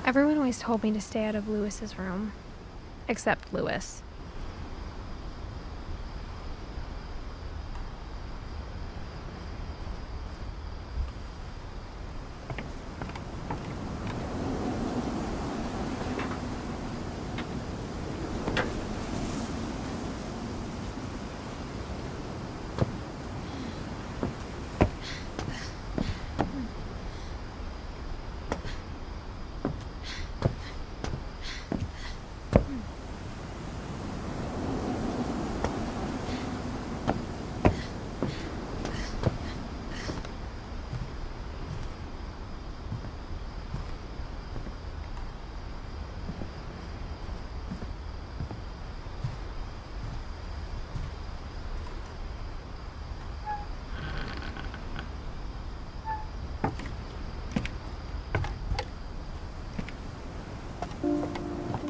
Everyone always told me to stay out of Lewis's room. Except Lewis.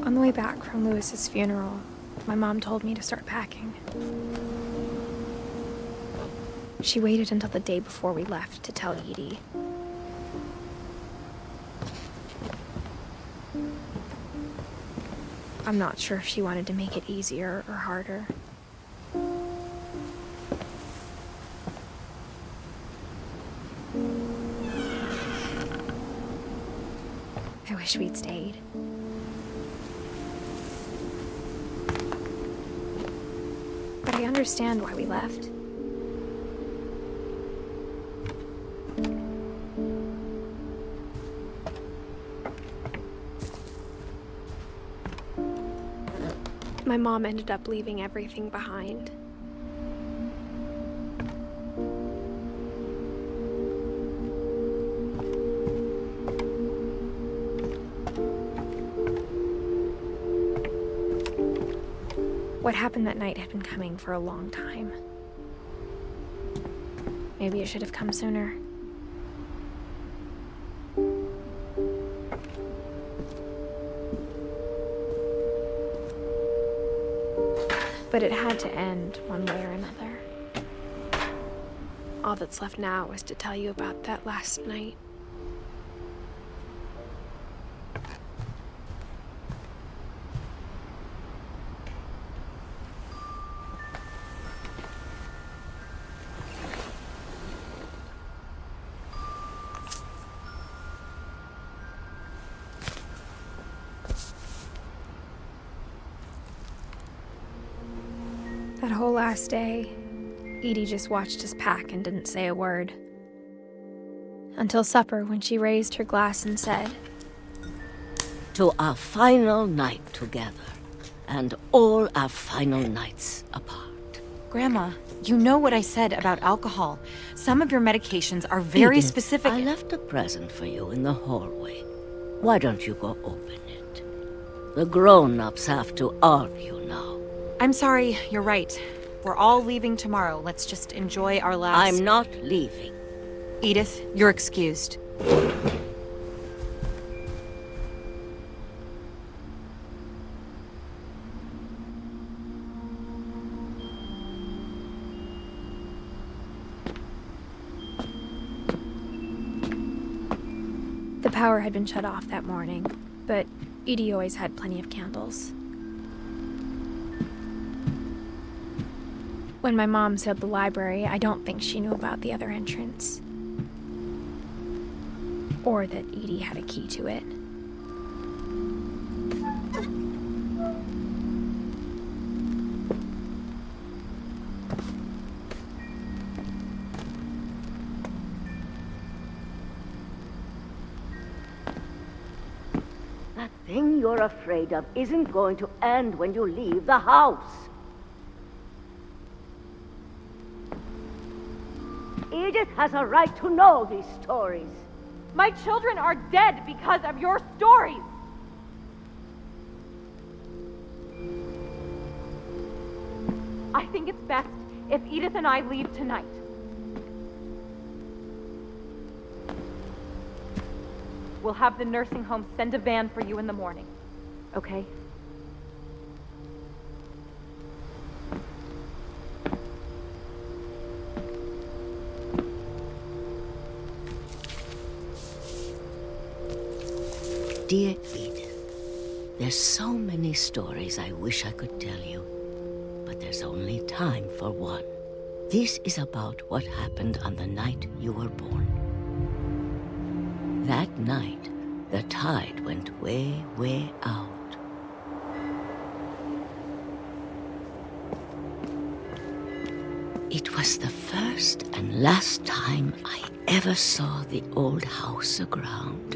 On the way back from Lewis's funeral, my mom told me to start packing. She waited until the day before we left to tell Edie. I'm not sure if she wanted to make it easier or harder. I wish we'd stayed. But I understand why we left. My mom ended up leaving everything behind. What happened that night had been coming for a long time. Maybe it should have come sooner. But it had to end one way or another. All that's left now is to tell you about that last night. That whole last day, Edie just watched us pack and didn't say a word. Until supper, when she raised her glass and said, "To our final night together, and all our final nights apart." Grandma, you know what I said about alcohol. Some of your medications are very Edith, specific. I left a present for you in the hallway. Why don't you go open it? The grown-ups have to argue now. I'm sorry, you're right. We're all leaving tomorrow. Let's just enjoy our last... I'm not leaving. Edith, you're excused. The power had been shut off that morning, but Edie always had plenty of candles. When my mom sealed the library, I don't think she knew about the other entrance. Or that Edie had a key to it. That thing you're afraid of isn't going to end when you leave the house. Edith has a right to know these stories. My children are dead because of your stories! I think it's best if Edith and I leave tonight. We'll have the nursing home send a van for you in the morning, okay? Dear Edith, there's so many stories I wish I could tell you, but there's only time for one. This is about what happened on the night you were born. That night, the tide went way, way out. It was the first and last time I ever saw the old house aground.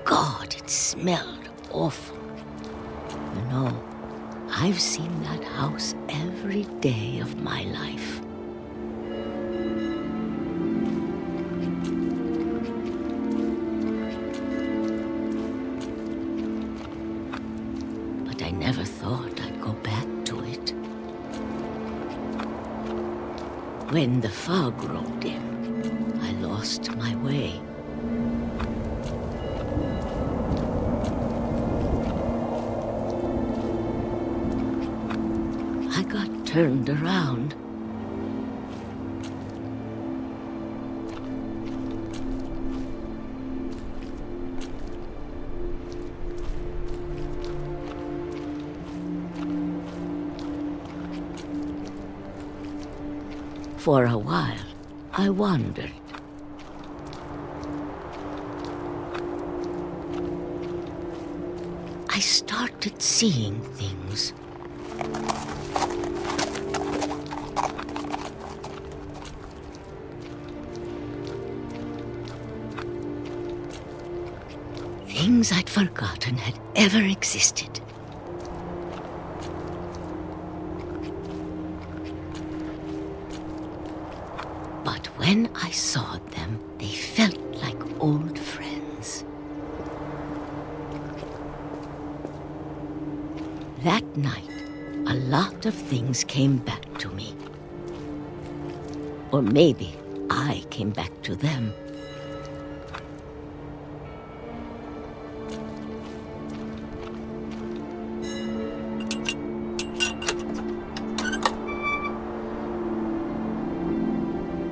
God, it smelled awful. You know, I've seen that house every day of my life. But I never thought I'd go back to it. When the fog rolled in, I lost my way. I got turned around. For a while, I wandered. I started seeing things. Things I'd forgotten had ever existed. But when I saw them, they felt like old friends. That night, a lot of things came back to me. Or maybe I came back to them.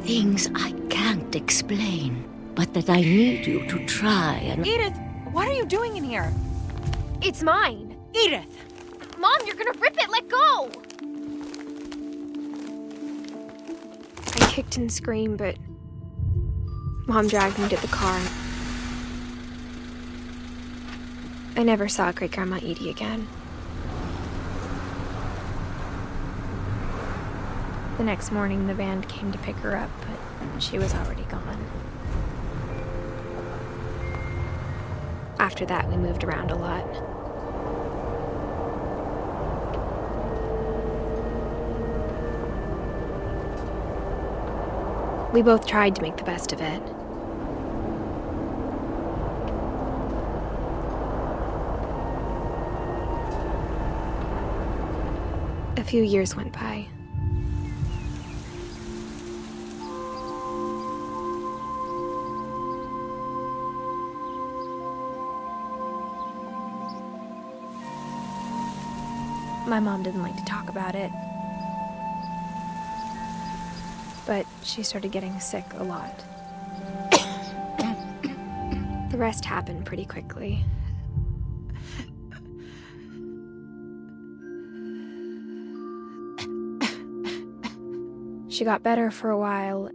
Things I can't explain, but that I need you to try and... Edith, what are you doing in here? It's mine! Edith! Mom, you're gonna rip it! Let go! I kicked and screamed, but Mom dragged me to the car. I never saw Great-Grandma Edie again. The next morning, the band came to pick her up, but she was already gone. After that, we moved around a lot. We both tried to make the best of it. A few years went by. My mom didn't like to talk about it. But she started getting sick a lot. The rest happened pretty quickly. She got better for a while,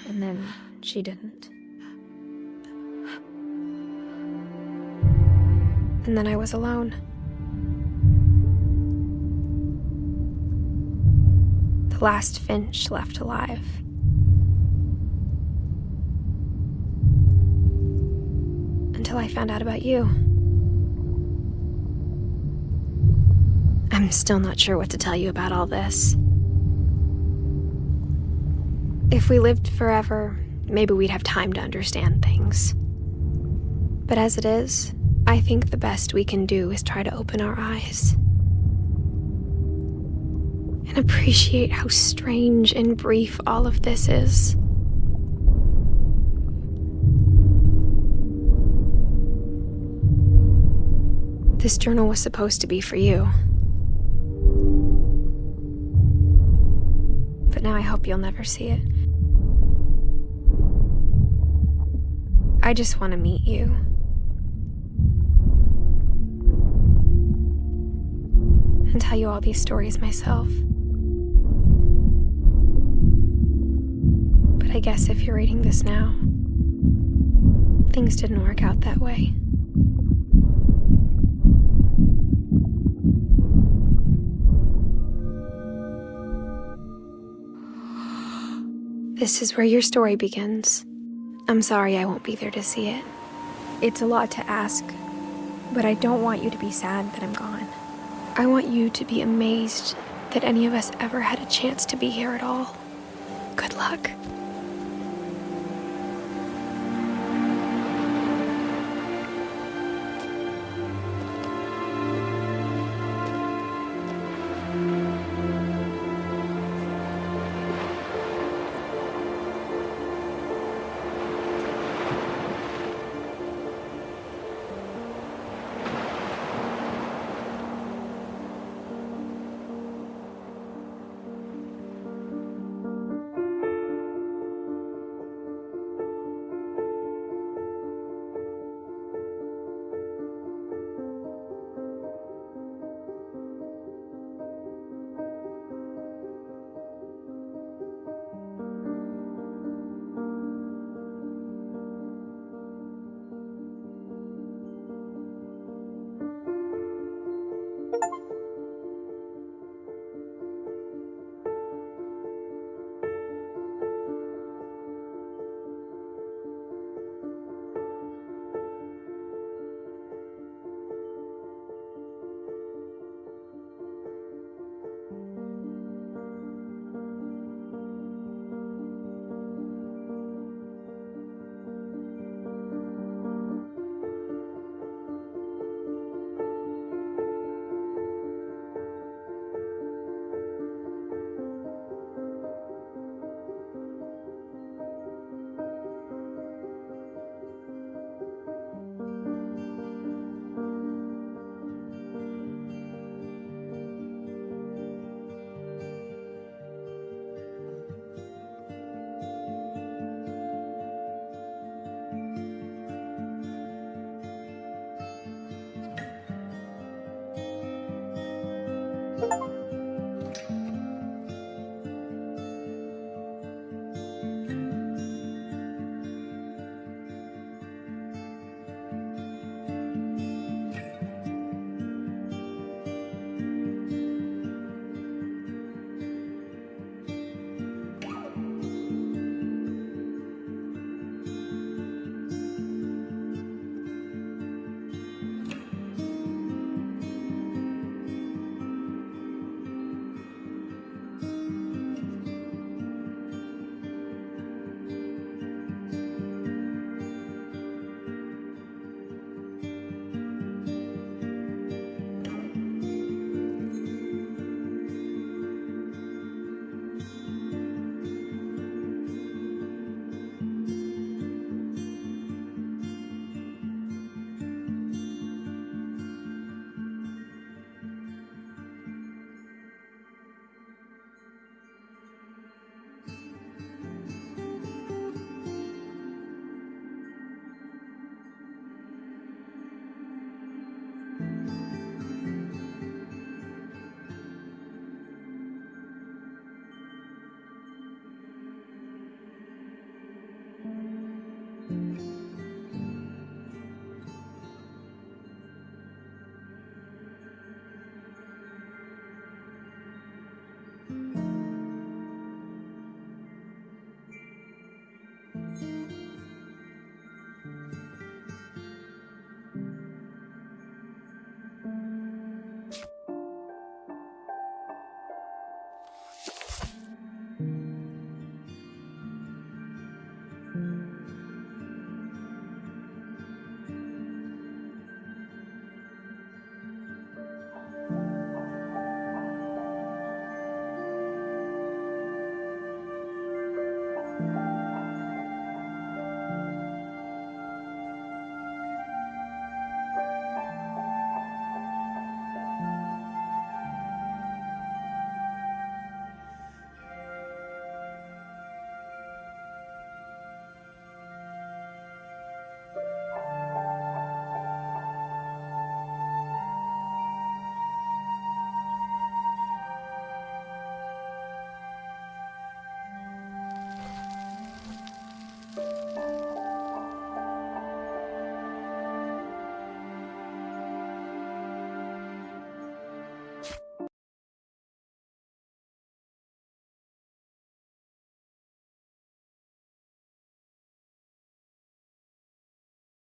and then she didn't. And then I was alone. The last Finch left alive. Until I found out about you. I'm still not sure what to tell you about all this. If we lived forever, maybe we'd have time to understand things. But as it is, I think the best we can do is try to open our eyes and appreciate how strange and brief all of this is. This journal was supposed to be for you. But now I hope you'll never see it. I just want to meet you. And tell you all these stories myself. But I guess if you're reading this now, things didn't work out that way. This is where your story begins. I'm sorry I won't be there to see it. It's a lot to ask, but I don't want you to be sad that I'm gone. I want you to be amazed that any of us ever had a chance to be here at all. Good luck.